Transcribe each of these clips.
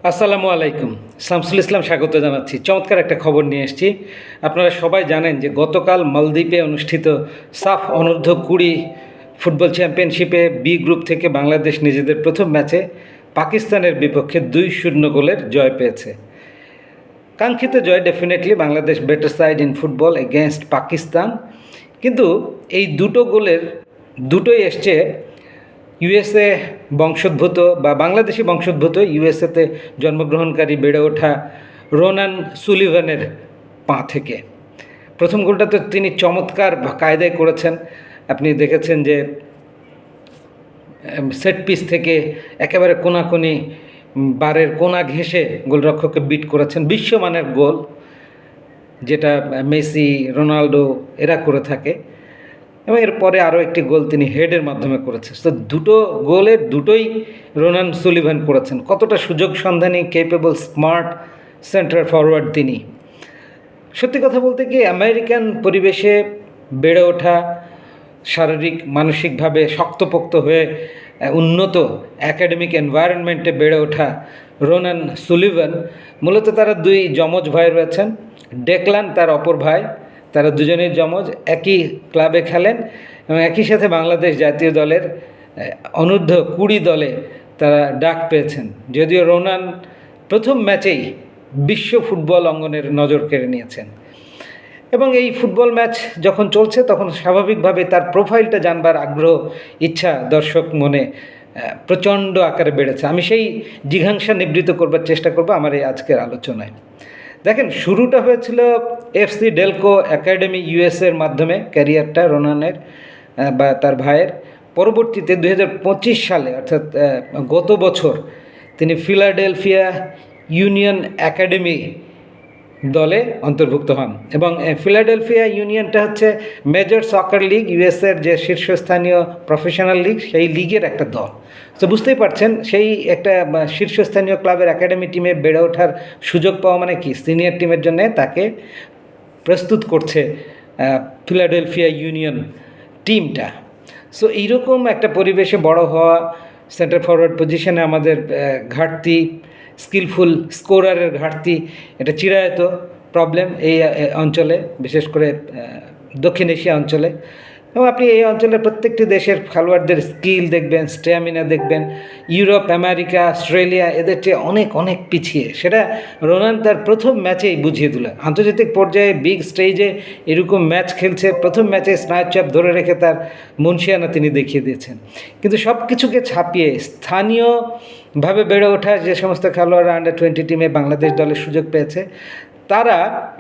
আসসালামু আলাইকুম। শামসুল ইসলাম স্বাগত জানাচ্ছি। চমৎকার একটা খবর নিয়ে এসেছি। আপনারা সবাই জানেন যে গতকাল মালদ্বীপে অনুষ্ঠিত সাফ অনূর্ধ্ব-20 ফুটবল চ্যাম্পিয়নশিপে বি গ্রুপ থেকে বাংলাদেশ নিজেদের প্রথম ম্যাচে পাকিস্তানের বিপক্ষে 2-0 গোলের জয় পেয়েছে। কাঙ্ক্ষিত জয়, definitely Bangladesh better side in football against Pakistan. কিন্তু এই দুটো গোলের দুটোই এসছে ইউএসএ বংশোদ্ভূত বা বাংলাদেশি বংশোদ্ভূত ইউএসএতে জন্মগ্রহণকারী বেড়ে ওঠা রোনান সুলিভানের পা থেকে। প্রথম গোলটা তো তিনি চমৎকার কায়দায় করেছেন। আপনি দেখেছেন যে সেট পিস থেকে একেবারে কোনাকুনি বারের কোনা ঘেঁষে গোলরক্ষককে বিট করেছেন। বিশ্বমানের গোল, যেটা মেসি, রোনাল্ডো এরা করে থাকে। এবং এরপরে আরও একটি গোল তিনি হেডের মাধ্যমে করেছেন। তো দুটো গোলের দুটোই রোনান সুলিভান করেছেন। কতটা সুযোগ সন্ধানী, কেপেবল, স্মার্ট সেন্টার ফরওয়ার্ড তিনি। সত্যি কথা বলতে কি, আমেরিকান পরিবেশে বেড়ে ওঠা, শারীরিক মানসিকভাবে শক্তপোক্ত হয়ে উন্নত একাডেমিক এনভায়রনমেন্টে বেড়ে ওঠা রোনান সুলিভান, মূলত তারা দুই যমজ ভাই রয়েছেন। ডেকলান তার অপর ভাই, তারা দুজনেই যমজ, একই ক্লাবে খেলেন এবং একই সাথে বাংলাদেশ জাতীয় দলের অনূর্ধ্ব-20 দলে তারা ডাক পেয়েছেন। যদিও রোনান প্রথম ম্যাচেই বিশ্ব ফুটবল অঙ্গনের নজর কেড়ে নিয়েছেন। এবং এই ফুটবল ম্যাচ যখন চলছে তখন স্বাভাবিকভাবে তার প্রোফাইলটা জানবার আগ্রহ, ইচ্ছা দর্শক মনে প্রচণ্ড আকারে বেড়েছে। আমি সেই জিঘাংসা নিবৃত্ত করবার চেষ্টা করব আমার এই আজকের আলোচনায়। দেখেন, শুরুটা হয়েছিল এফসি ডেলকো একাডেমি ইউএসএর মাধ্যমে ক্যারিয়ারটা রোনানের বা তার ভাইয়ের। পরবর্তীতে 2025 সালে, অর্থাৎ গত বছর, তিনি ফিলাডেলফিয়া ইউনিয়ন একাডেমি দলে অন্তর্ভুক্ত হন। এবং ফিলাডেলফিয়া ইউনিয়নটা হচ্ছে মেজর সকার লিগ, ইউএসএর যে শীর্ষস্থানীয় প্রফেশনাল লিগ, সেই লিগের একটা দল। তো বুঝতেই পারছেন, সেই একটা শীর্ষস্থানীয় ক্লাবের একাডেমি টিমে বেড়ে ওঠার সুযোগ পাওয়া মানে কি, সিনিয়র টিমের জন্য তাকে প্রস্তুত করছে ফিলাডেলফিয়া ইউনিয়ন টিমটা। সো এইরকম একটা পরিবেশে বড় হওয়া, সেন্টার ফরওয়ার্ড পজিশনে আমাদের ঘাটতি, স্কিলফুল স্কোরারের ঘাটতি, এটা চিরায়ত প্রবলেম এই অঞ্চলে, বিশেষ করে দক্ষিণ এশিয়া অঞ্চলে। এবং আপনি এই অঞ্চলের প্রত্যেকটি দেশের খেলোয়াড়দের স্কিল দেখবেন, স্ট্যামিনা দেখবেন, ইউরোপ, আমেরিকা, অস্ট্রেলিয়া এদের চেয়ে অনেক অনেক পিছিয়ে। সেটা রোনান তার প্রথম ম্যাচেই বুঝিয়ে দিল। আন্তর্জাতিক পর্যায়ে বিগ স্টেজে এরকম ম্যাচ খেলছে, প্রথম ম্যাচে স্নায়ুচাপ ধরে রেখে তার মুনশিয়ানা তিনি দেখিয়ে দিয়েছেন। কিন্তু সব কিছুকে ছাপিয়ে স্থানীয়ভাবে বেড়ে ওঠা যে সমস্ত খেলোয়াড়রা আন্ডার-20 টিমে বাংলাদেশ দলের সুযোগ পেয়েছে, তারা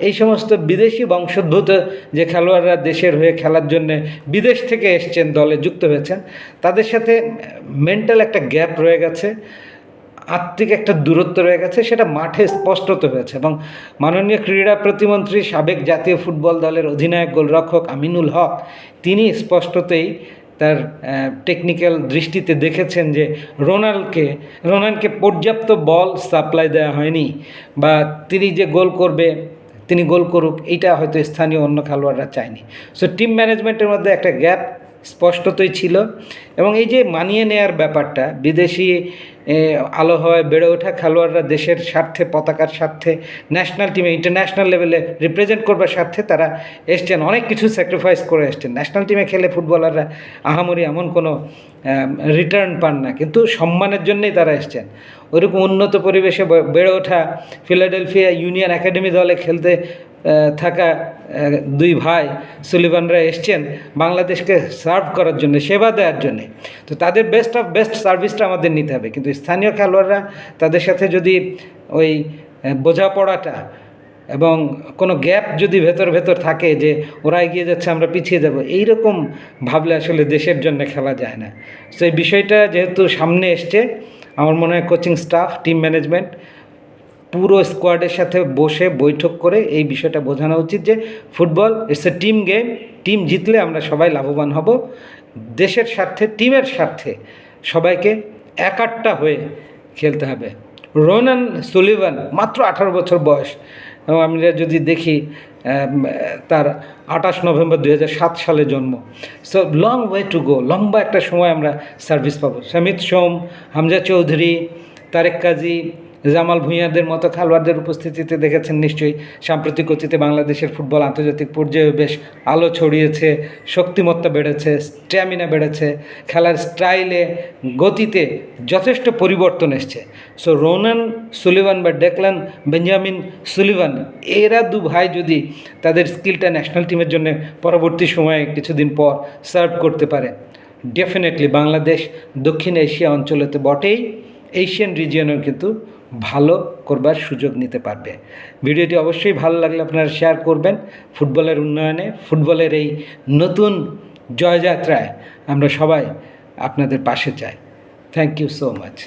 এই সমস্ত বিদেশি বংশোদ্ভূত যে খেলোয়াড়রা দেশের হয়ে খেলার জন্য বিদেশ থেকে এসছেন, দলে যুক্ত হয়েছেন, তাদের সাথে মেন্টাল একটা গ্যাপ রয়ে গেছে, আত্মিক একটা দূরত্ব রয়ে গেছে। সেটা মাঠে স্পষ্টত হয়েছে। এবং মাননীয় ক্রীড়া প্রতিমন্ত্রী, সাবেক জাতীয় ফুটবল দলের অধিনায়ক গোলরক্ষক আমিনুল হক, তিনি স্পষ্টতই তার টেকনিক্যাল দৃষ্টিতে দেখেছেন যে রোনানকে পর্যাপ্ত বল সাপ্লাই দেওয়া হয়নি, বা তিনি যে গোল করবে, তিনি গোল করুক, এইটা হয়তো স্থানীয় অন্য খেলোয়াড়রা চায়নি। সো টিম ম্যানেজমেন্টের মধ্যে একটা গ্যাপ স্পষ্টতই ছিল। এবং এই যে মানিয়ে নেয়ার ব্যাপারটা, বিদেশি আলো হয় বেড়ে ওঠা খেলোয়াড়রা দেশের স্বার্থে, পতাকার স্বার্থে, ন্যাশনাল টিমে ইন্টারন্যাশনাল লেভেলে রিপ্রেজেন্ট করবার স্বার্থে তারা এসছেন, অনেক কিছু স্যাক্রিফাইস করে এসছেন। ন্যাশনাল টিমে খেলে ফুটবলাররা আহামরি এমন কোনো রিটার্ন পান না, কিন্তু সম্মানের জন্যই তারা এসছেন। ওইরকম উন্নত পরিবেশে বেড়ে ওঠা ফিলাডেলফিয়া ইউনিয়ন একাডেমি দলে খেলতে থাকা দুই ভাই সুলিভানরা এসছেন বাংলাদেশকে সার্ভ করার জন্য, সেবা দেওয়ার জন্যে। তো তাদের বেস্ট অফ বেস্ট সার্ভিসটা আমাদের নিতে হবে। কিন্তু স্থানীয় খেলোয়াড়রা, তাদের সাথে যদি ওই বোঝাপড়াটা এবং কোনো গ্যাপ যদি ভেতর থাকে যে ওরা এগিয়ে যাচ্ছে আমরা পিছিয়ে যাব, এইরকম ভাবলে আসলে দেশের জন্য খেলা যায় না। তো এই বিষয়টা যেহেতু সামনে এসছে, আমার মনে হয় কোচিং স্টাফ, টিম ম্যানেজমেন্ট পুরো স্কোয়াডের সাথে বসে বৈঠক করে এই বিষয়টা বোঝানো উচিত যে football it's a team game. Team জিতলে আমরা সবাই লাভবান হব। দেশের স্বার্থে, টিমের স্বার্থে সবাইকে একাট্টা হয়ে খেলতে হবে। রোনান সুলিভান মাত্র 18 বছর বয়স, এবং আমরা যদি দেখি তার 28 নভেম্বর 2007 সালে জন্ম। So long way to go, লম্বা একটা সময় আমরা সার্ভিস পাবো। সমিত সোম, হামজা চৌধুরী, তারেক কাজী, জামাল ভুঁইয়াদের মতো খেলোয়াড়দের উপস্থিতিতে দেখেছেন নিশ্চয়ই সাম্প্রতিক অতীতে বাংলাদেশের ফুটবল আন্তর্জাতিক পর্যায়ে বেশ আলো ছড়িয়েছে, শক্তিমত্তা বেড়েছে, স্ট্যামিনা বেড়েছে, খেলার স্টাইলে গতিতে যথেষ্ট পরিবর্তন এসছে। সো রোনান সুলিভান বা ডেকলান বেঞ্জামিন সুলিভান এরা দু ভাই যদি তাদের স্কিলটা ন্যাশনাল টিমের জন্য পরবর্তী সময়ে কিছুদিন পর সার্ভ করতে পারে, ডেফিনেটলি বাংলাদেশ দক্ষিণ এশিয়া অঞ্চলেতে বটেই এশিয়ান রিজিয়নেও কিন্তু ভালো করবার সুযোগ নিতে পারবে। ভিডিওটি অবশ্যই ভালো লাগলে আপনারা শেয়ার করবেন। ফুটবলের উন্নয়নে, ফুটবলের এই নতুন জয়যাত্রায় আমরা সবাই আপনাদের পাশে চাই। Thank you so much.